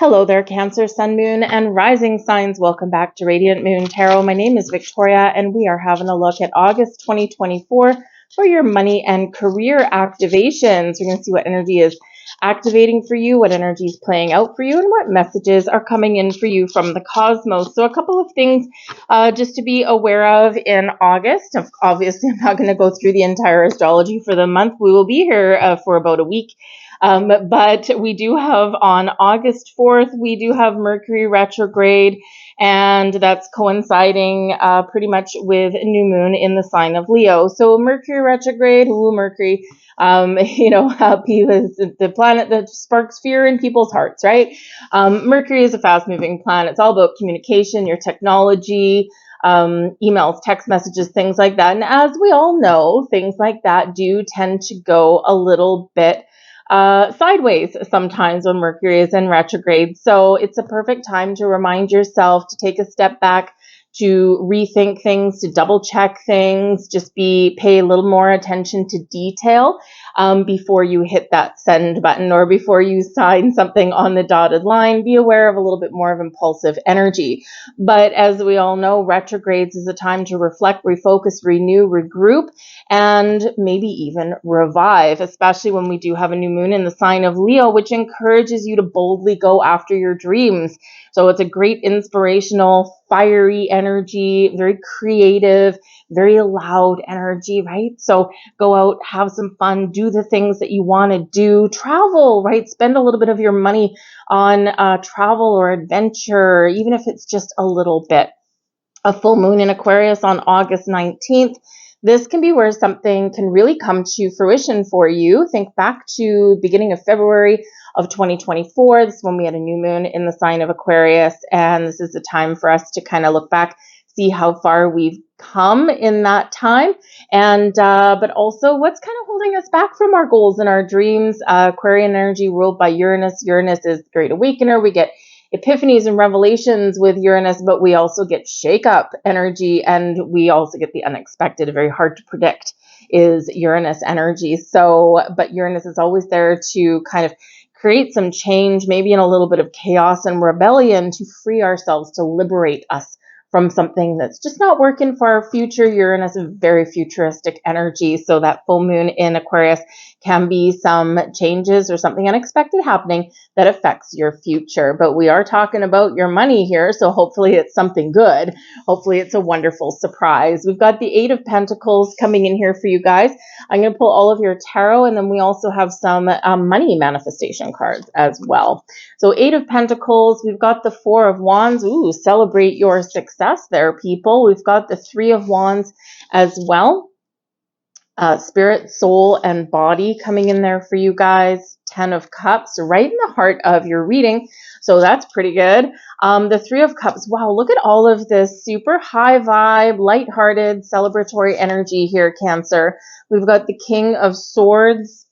Hello there, Cancer, Sun, Moon, and Rising signs. Welcome back to Radiant Moon Tarot. My name is Victoria, and we are having a look at August 2024 for your money and career activations. We're going to see what energy is activating for you, what energy is playing out for you, and what messages are coming in for you from the cosmos. So a couple of things just to be aware of in August. Obviously, I'm not going to go through the entire astrology for the month. We will be here for about a week. But we do have on August 4th, we do have Mercury retrograde, and that's coinciding pretty much with new moon in the sign of Leo. So Mercury retrograde, Mercury, happy is the planet that sparks fear in people's hearts, right? Mercury is a fast-moving planet. It's all about communication, your technology, emails, text messages, things like that. And as we all know, things like that do tend to go a little bit sideways sometimes when Mercury is in retrograde. So it's a perfect time to remind yourself to take a step back, to rethink things, to double check things, just pay a little more attention to detail before you hit that send button or before you sign something on the dotted line. Be aware of a little bit more of impulsive energy. But as we all know, retrogrades is a time to reflect, refocus, renew, regroup, and maybe even revive, especially when we do have a new moon in the sign of Leo, which encourages you to boldly go after your dreams. So it's a great inspirational, fiery energy, very creative, very loud energy, right? So go out, have some fun, do the things that you want to do, travel, right? Spend a little bit of your money on travel or adventure, even if it's just a little bit. A full moon in Aquarius on August 19th. This can be where something can really come to fruition for you. Think back to beginning of February of 2024. This is when we had a new moon in the sign of Aquarius, and this is the time for us to kind of look back, see how far we've come in that time, and but also what's kind of holding us back from our goals and our dreams. Aquarian energy ruled by Uranus. Uranus is the great awakener. We get epiphanies and revelations with Uranus, but we also get shake-up energy, and we also get the unexpected. Very hard to predict is Uranus energy. So, but Uranus is always there to kind of create some change, maybe in a little bit of chaos and rebellion, to free ourselves, to liberate us from something that's just not working for our future. Uranus is very futuristic energy. So that full moon in Aquarius can be some changes or something unexpected happening that affects your future. But we are talking about your money here, so hopefully it's something good. Hopefully it's a wonderful surprise. We've got the Eight of Pentacles coming in here for you guys. I'm going to pull all of your tarot, and then we also have some money manifestation cards as well. So Eight of Pentacles, we've got the Four of Wands. Ooh, celebrate your success there, people. We've got the Three of Wands as well. Spirit, soul, and body coming in there for you guys. 10 of Cups, right in the heart of your reading. So that's pretty good. The Three of Cups. Wow, look at all of this super high vibe, lighthearted, celebratory energy here, Cancer. We've got the King of Swords.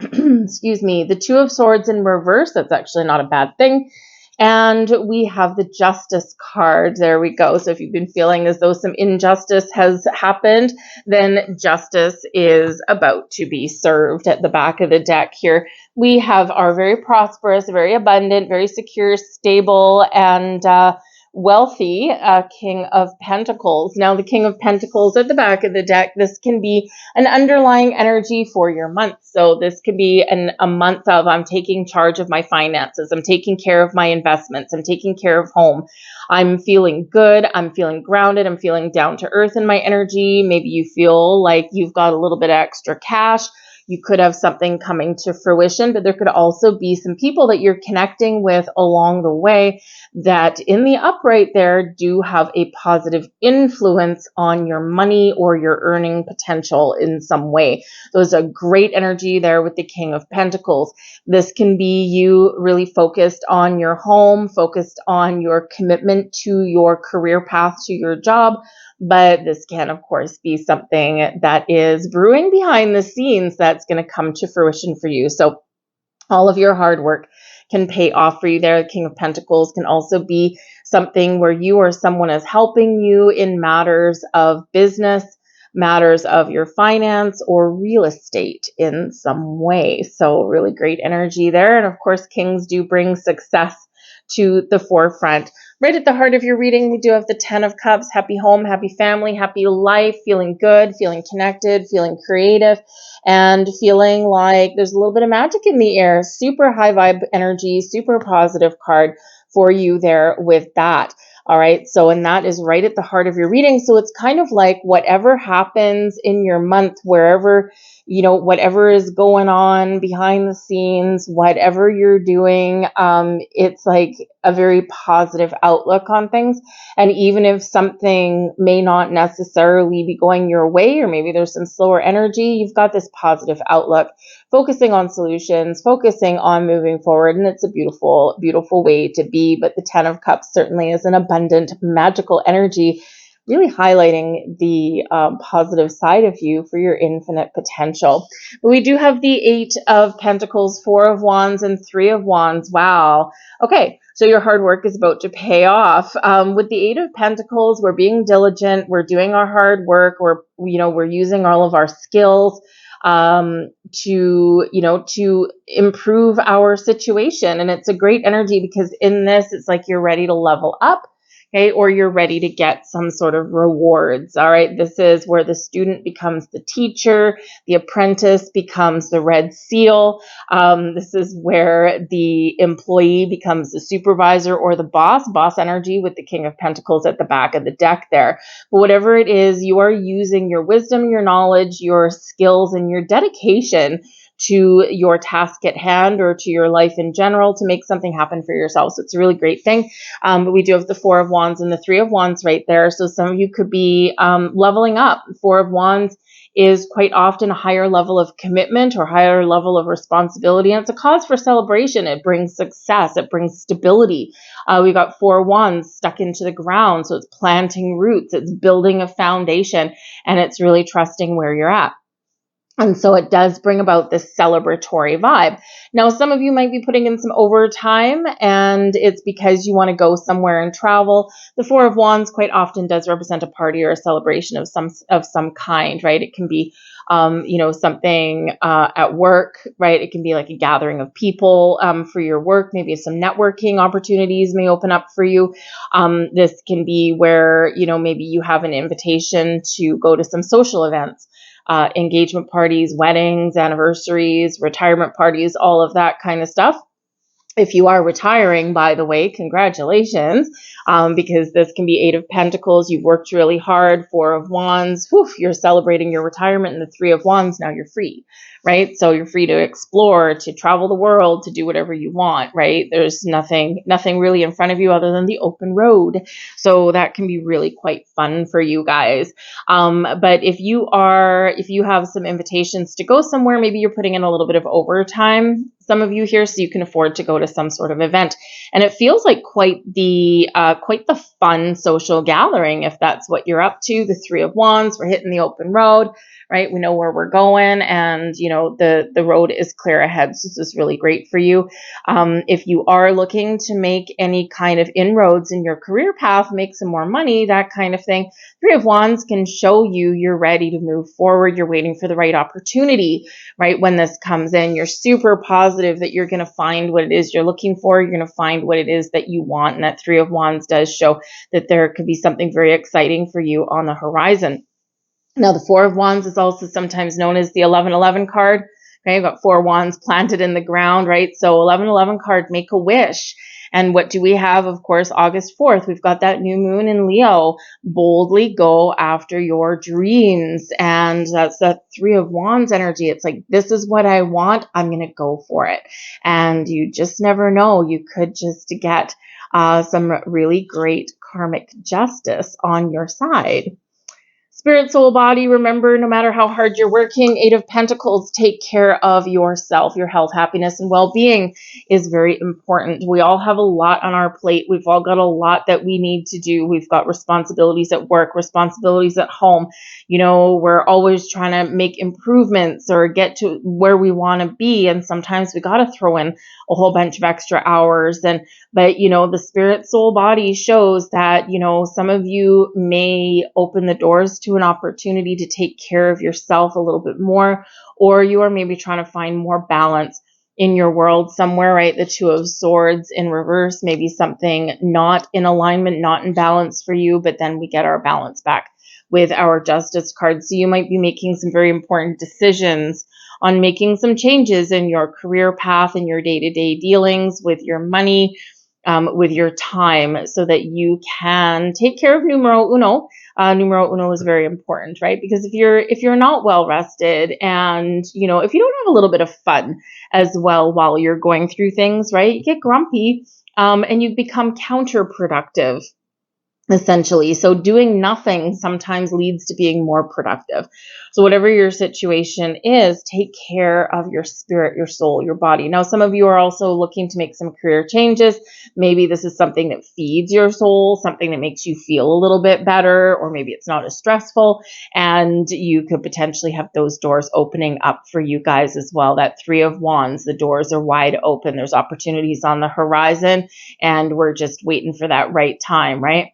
Excuse me. The Two of Swords in reverse. That's actually not a bad thing. And we have the Justice card. There we go. So if you've been feeling as though some injustice has happened, then justice is about to be served at the back of the deck here. We have our very prosperous, very abundant, very secure, stable, and wealthy King of Pentacles. Now, the King of Pentacles at the back of the deck, this can be an underlying energy for your month. So this could be a month of I'm taking charge of my finances. I'm taking care of my investments. I'm taking care of home. I'm feeling good. I'm feeling grounded. I'm feeling down to earth in my energy. Maybe you feel like you've got a little bit of extra cash. You could have something coming to fruition, but there could also be some people that you're connecting with along the way that in the upright there do have a positive influence on your money or your earning potential in some way. There's a great energy there with the King of Pentacles. This can be you really focused on your home, focused on your commitment to your career path, to your job. But this can, of course, be something that is brewing behind the scenes that's going to come to fruition for you. So all of your hard work can pay off for you there. The King of Pentacles can also be something where you or someone is helping you in matters of business, matters of your finance or real estate in some way. So really great energy there. And of course, kings do bring success to the forefront. Right at the heart of your reading, we do have the 10 of Cups, happy home, happy family, happy life, feeling good, feeling connected, feeling creative, and feeling like there's a little bit of magic in the air. Super high vibe energy, super positive card for you there with that. All right. So, and that is right at the heart of your reading. So it's kind of like whatever happens in your month, wherever, whatever is going on behind the scenes, whatever you're doing, it's like a very positive outlook on things. And even if something may not necessarily be going your way, or maybe there's some slower energy, you've got this positive outlook, focusing on solutions, focusing on moving forward. And it's a beautiful, beautiful way to be. But the 10 of Cups certainly is an abundant, magical energy, really highlighting the positive side of you for your infinite potential. But we do have the 8 of Pentacles, 4 of Wands, and 3 of Wands. Wow. Okay, so your hard work is about to pay off. With the 8 of Pentacles, we're being diligent. We're doing our hard work. We're using all of our skills to improve our situation. And it's a great energy because in this, it's like you're ready to level up. Okay, or you're ready to get some sort of rewards. All right, this is where the student becomes the teacher, the apprentice becomes the red seal. This is where the employee becomes the supervisor or the boss energy with the King of Pentacles at the back of the deck there. But whatever it is, you are using your wisdom, your knowledge, your skills, and your dedication to your task at hand or to your life in general to make something happen for yourself. So it's a really great thing. But we do have the 4 of Wands and the 3 of Wands right there. So some of you could be leveling up. 4 of Wands is quite often a higher level of commitment or higher level of responsibility. And it's a cause for celebration. It brings success. It brings stability. We got 4 wands stuck into the ground. So it's planting roots. It's building a foundation. And it's really trusting where you're at. And so it does bring about this celebratory vibe. Now, some of you might be putting in some overtime, and it's because you want to go somewhere and travel. The 4 of Wands quite often does represent a party or a celebration of some kind, right? It can be, something at work, right? It can be like a gathering of people for your work. Maybe some networking opportunities may open up for you. This can be where, maybe you have an invitation to go to some social events. Engagement parties, weddings, anniversaries, retirement parties, all of that kind of stuff. If you are retiring, by the way, congratulations, because this can be 8 of Pentacles. You've worked really hard. 4 of Wands. You're celebrating your retirement. And the 3 of Wands, now you're free, right? So you're free to explore, to travel the world, to do whatever you want, right? There's nothing really in front of you other than the open road. So that can be really quite fun for you guys. But if you have some invitations to go somewhere, maybe you're putting in a little bit of overtime, some of you here, so you can afford to go to some sort of event. And it feels like quite the fun social gathering if that's what you're up to. The 3 of Wands, we're hitting the open road, right? We know where we're going, and the road is clear ahead. So this is really great for you. If you are looking to make any kind of inroads in your career path, make some more money, that kind of thing, 3 of Wands can show you you're ready to move forward. You're waiting for the right opportunity, right? When this comes in, you're super positive that you're going to find what it is you're looking for. You're going to find what it is that you want. And that 3 of Wands does show that there could be something very exciting for you on the horizon. Now, the 4 of Wands is also sometimes known as the 1111 card. Okay, you've got 4 wands planted in the ground, right? So 1111 card, make a wish. And what do we have? Of course, August 4th, we've got that new moon in Leo. Boldly go after your dreams. And that's that 3 of Wands energy. It's like, this is what I want. I'm going to go for it. And you just never know. You could just get some really great karmic justice on your side. Spirit, soul, body, remember, no matter how hard you're working, 8 of Pentacles, take care of yourself. Your health, happiness, and well-being is very important. We all have a lot on our plate. We've all got a lot that we need to do. We've got responsibilities at work, responsibilities at home. We're always trying to make improvements or get to where we want to be. And sometimes we got to throw in a whole bunch of extra hours. But the spirit, soul, body shows that, some of you may open the doors to to an opportunity to take care of yourself a little bit more, or you are maybe trying to find more balance in your world somewhere, right? The Two of Swords in reverse, maybe something not in alignment, not in balance for you, but then we get our balance back with our Justice card. So you might be making some very important decisions on making some changes in your career path and your day-to-day dealings with your money, with your time, so that you can take care of numero uno. Numero uno is very important, right? Because if you're not well rested, and if you don't have a little bit of fun as well while you're going through things, right, you get grumpy, and you become counterproductive, essentially. So doing nothing sometimes leads to being more productive. So whatever your situation is, take care of your spirit, your soul, your body. Now, some of you are also looking to make some career changes. Maybe this is something that feeds your soul, something that makes you feel a little bit better, or maybe it's not as stressful, and you could potentially have those doors opening up for you guys as well. That Three of Wands, the doors are wide open. There's opportunities on the horizon, and we're just waiting for that right time, right?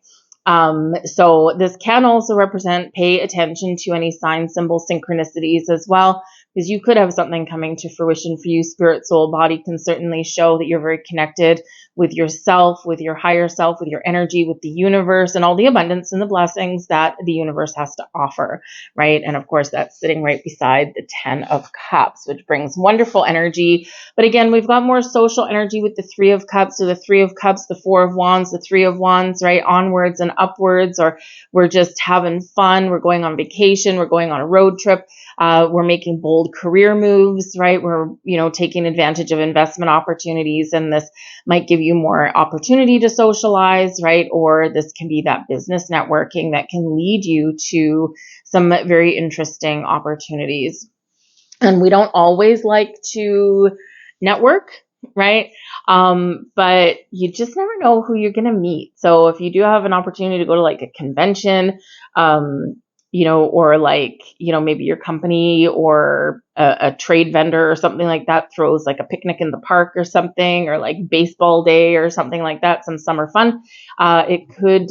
So this can also represent, pay attention to any sign, symbol, synchronicities as well, because you could have something coming to fruition for you. Spirit, soul, body can certainly show that you're very connected with yourself, with your higher self, with your energy, with the universe, and all the abundance and the blessings that the universe has to offer, right? And of course, that's sitting right beside the Ten of Cups, which brings wonderful energy. But again, we've got more social energy with the Three of Cups. So the Three of Cups, the Four of Wands, the Three of Wands, right? Onwards and upwards, or we're just having fun. We're going on vacation. We're going on a road trip. We're making bold career moves, right? We're, taking advantage of investment opportunities, and this might give you more opportunity to socialize, right? Or this can be that business networking that can lead you to some very interesting opportunities. And we don't always like to network, right? But you just never know who you're going to meet. So if you do have an opportunity to go to like a convention, or like, maybe your company or a trade vendor or something like that throws like a picnic in the park or something, or like baseball day or something like that, some summer fun, it could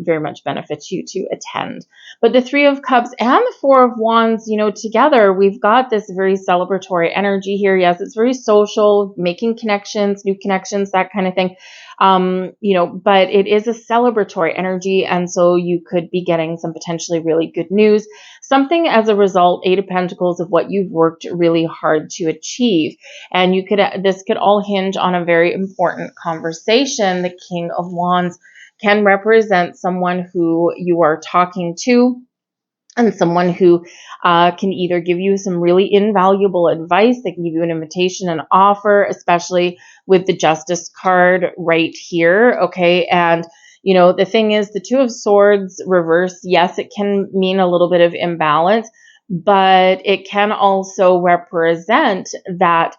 very much benefit you to attend. But the Three of Cups and the Four of Wands, together, we've got this very celebratory energy here. Yes, it's very social, making connections, new connections, that kind of thing. But it is a celebratory energy. And so you could be getting some potentially really good news, something as a result, Eight of Pentacles, of what you've worked really hard to achieve. And this could all hinge on a very important conversation. The King of Wands can represent someone who you are talking to, and someone who can either give you some really invaluable advice. They can give you an invitation, an offer, especially with the Justice card right here. Okay. And, the thing is, the Two of Swords reverse, yes, it can mean a little bit of imbalance, but it can also represent that,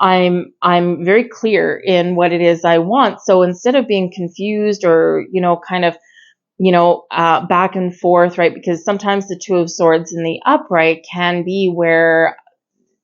I'm very clear in what it is I want. So instead of being confused or, kind of, back and forth, right? Because sometimes the Two of Swords in the upright can be where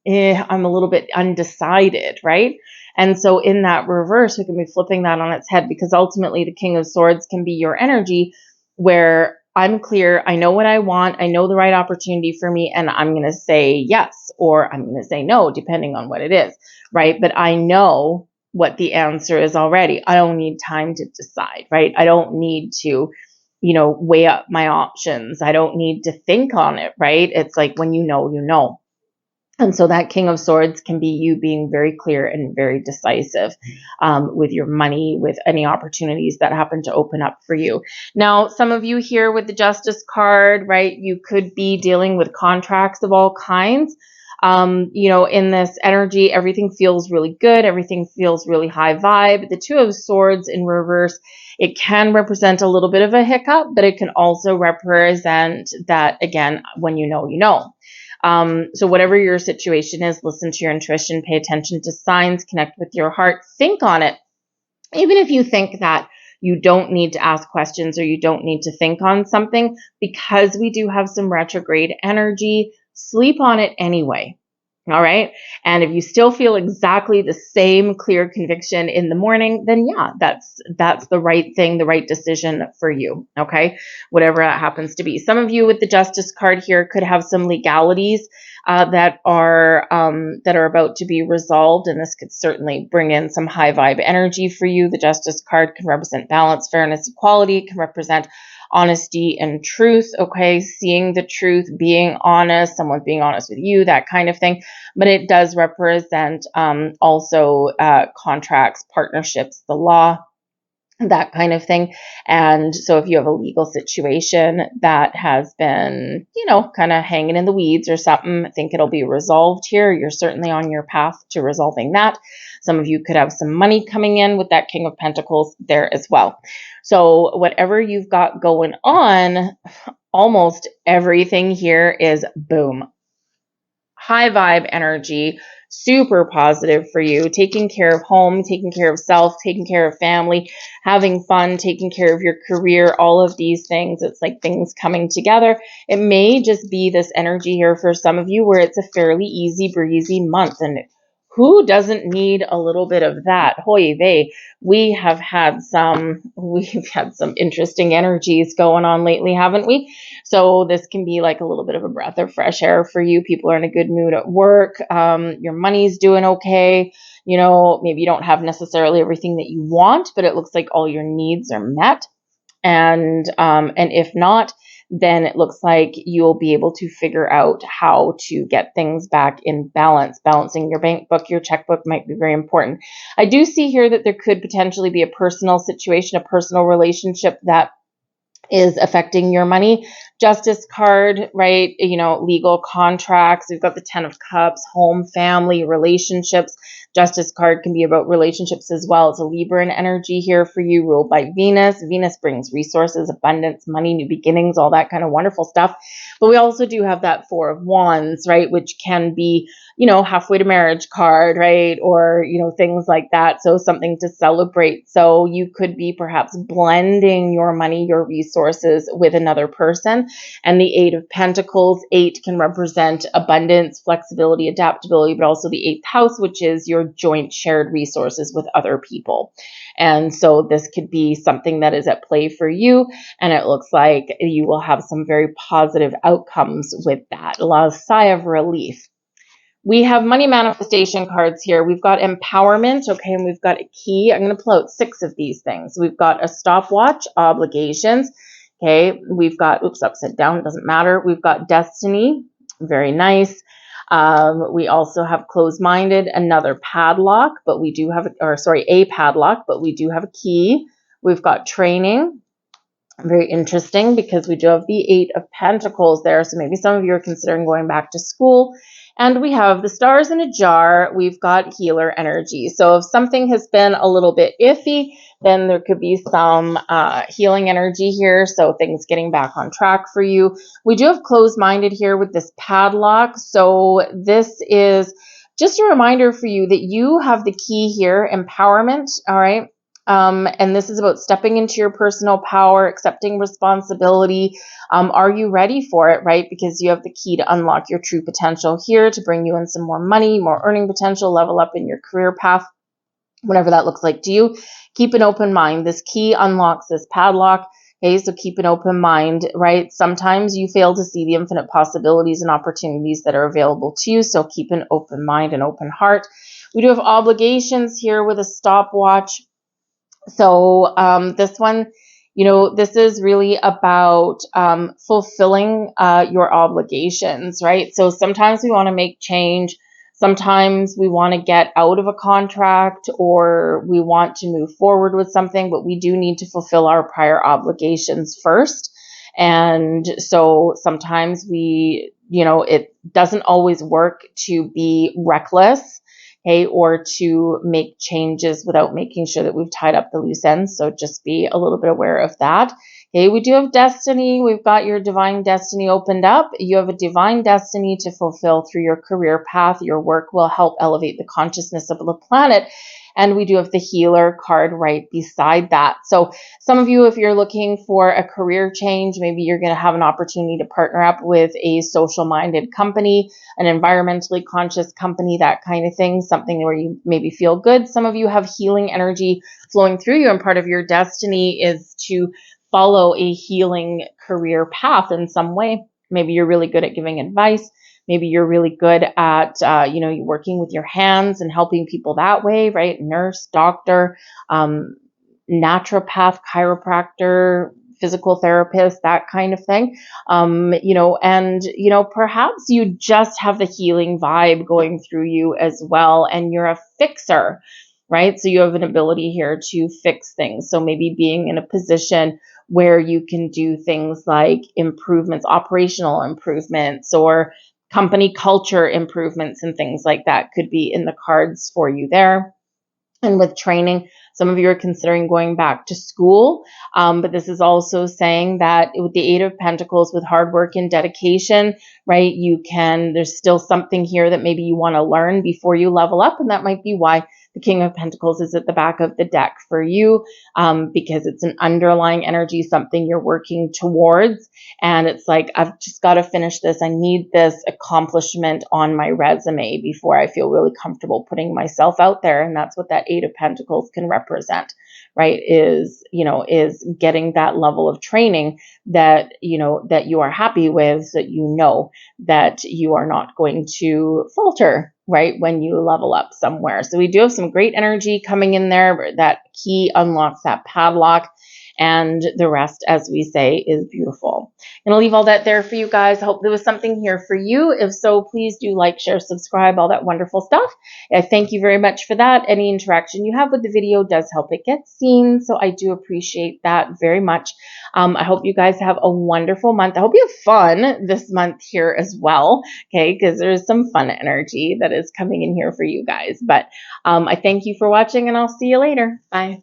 I'm a little bit undecided, right? And so in that reverse, we can be flipping that on its head, because ultimately the King of Swords can be your energy where I'm clear, I know what I want, I know the right opportunity for me, and I'm going to say yes, or I'm going to say no, depending on what it is, right? But I know what the answer is already. I don't need time to decide, right? I don't need to weigh up my options. I don't need to think on it, right? It's like when you know, you know. And so that King of Swords can be you being very clear and very decisive with your money, with any opportunities that happen to open up for you. Now, some of you here with the Justice card, right, you could be dealing with contracts of all kinds. In this energy, everything feels really good. Everything feels really high vibe. The Two of Swords in reverse, it can represent a little bit of a hiccup, but it can also represent that, again, when you know, you know. So whatever your situation is, listen to your intuition, pay attention to signs, connect with your heart, think on it. Even if you think that you don't need to ask questions or you don't need to think on something, because we do have some retrograde energy, sleep on it anyway. All right. And if you still feel exactly the same clear conviction in the morning, then yeah, that's the right thing, the right decision for you. Okay. Whatever that happens to be. Some of you with the Justice card here could have some legalities that are about to be resolved, and this could certainly bring in some high vibe energy for you. The Justice card can represent balance, fairness, equality. It can represent honesty and truth. Okay, seeing the truth, being honest, someone being honest with you, that kind of thing. But it does represent also contracts, partnerships, the law, that kind of thing. And so if you have a legal situation that has been, kind of hanging in the weeds or something, I think it'll be resolved here. You're certainly on your path to resolving that. Some of you could have some money coming in with that King of Pentacles there as well. So whatever you've got going on, almost everything here is boom. High vibe energy, super positive for you, taking care of home, taking care of self, taking care of family, having fun, taking care of your career, all of these things. It's like things coming together. It may just be this energy here for some of you where it's a fairly easy breezy month, and who doesn't need a little bit of that? Hoy vey. We've had some interesting energies going on lately, haven't we? So this can be like a little bit of a breath of fresh air for you. People are in a good mood at work. Your money's doing okay. Maybe you don't have necessarily everything that you want, but it looks like all your needs are met. And if not, then it looks like you'll be able to figure out how to get things back in balance. Balancing your bank book, your checkbook might be very important. I do see here that there could potentially be a personal situation, a personal relationship that is affecting your money. Justice card, right? Legal contracts. We've got the 10 of Cups, home, family, relationships. Justice card can be about relationships as well. It's a Libran energy here for you, ruled by Venus. Venus brings resources, abundance, money, new beginnings, all that kind of wonderful stuff. But we also do have that 4 of Wands, right? Which can be, halfway to marriage card, right? Or, things like that. So something to celebrate. So you could be perhaps blending your money, your resources with another person. And the 8 of Pentacles, 8 can represent abundance, flexibility, adaptability, but also the 8th house, which is your joint shared resources with other people. And so this could be something that is at play for you. And it looks like you will have some very positive outcomes with that. A lot of sigh of relief. We have money manifestation cards here. We've got empowerment, okay, and we've got a key. I'm going to pull out 6 of these things. We've got a stopwatch, obligations, okay. We've got, upside down, doesn't matter. We've got destiny, very nice. We also have closed-minded, another padlock, but we do have, a padlock, but we do have a key. We've got training. Very interesting because we do have the 8 of Pentacles there. So maybe some of you are considering going back to school. And we have the stars in a jar. We've got healer energy. So if something has been a little bit iffy, then there could be some healing energy here. So things getting back on track for you. We do have closed-minded here with this padlock. So this is just a reminder for you that you have the key here, empowerment. All right. And this is about stepping into your personal power, accepting responsibility. Are you ready for it, right? Because you have the key to unlock your true potential here, to bring you in some more money, more earning potential, level up in your career path, whatever that looks like to you. Keep an open mind. This key unlocks this padlock. Okay, so keep an open mind, right? Sometimes you fail to see the infinite possibilities and opportunities that are available to you. So keep an open mind and open heart. We do have obligations here with a stopwatch. So this one, this is really about fulfilling your obligations, right? So sometimes we want to make change. Sometimes we want to get out of a contract, or we want to move forward with something, but we do need to fulfill our prior obligations first. And so sometimes it doesn't always work to be reckless, okay, or to make changes without making sure that we've tied up the loose ends. So just be a little bit aware of that. Okay, we do have destiny. We've got your divine destiny opened up. You have a divine destiny to fulfill through your career path. Your work will help elevate the consciousness of the planet. And we do have the healer card right beside that. So some of you, if you're looking for a career change, maybe you're going to have an opportunity to partner up with a social-minded company, an environmentally conscious company, that kind of thing, something where you maybe feel good. Some of you have healing energy flowing through you, and part of your destiny is to follow a healing career path in some way. Maybe you're really good at giving advice. Maybe you're really good at, working with your hands and helping people that way, right? Nurse, doctor, naturopath, chiropractor, physical therapist, that kind of thing. Perhaps you just have the healing vibe going through you as well, and you're a fixer, right? So you have an ability here to fix things. So maybe being in a position where you can do things like improvements, operational improvements, or company culture improvements and things like that could be in the cards for you there. And with training, some of you are considering going back to school, but this is also saying that with the Eight of Pentacles, with hard work and dedication, right, there's still something here that maybe you want to learn before you level up, and that might be why the King of Pentacles is at the back of the deck for you, because it's an underlying energy, something you're working towards. And it's like, I've just got to finish this. I need this accomplishment on my resume before I feel really comfortable putting myself out there. And that's what that Eight of Pentacles can represent, right? Is getting that level of training that you are happy with, so that you are not going to falter, right, when you level up somewhere. So we do have some great energy coming in there. That key unlocks that padlock, and the rest, as we say, is beautiful. I'm going to leave all that there for you guys. I hope there was something here for you. If so, please do like, share, subscribe, all that wonderful stuff. I thank you very much for that. Any interaction you have with the video does help it get seen, so I do appreciate that very much. I hope you guys have a wonderful month. I hope you have fun this month here as well, okay, because there's some fun energy that is coming in here for you guys. But I thank you for watching, and I'll see you later. Bye.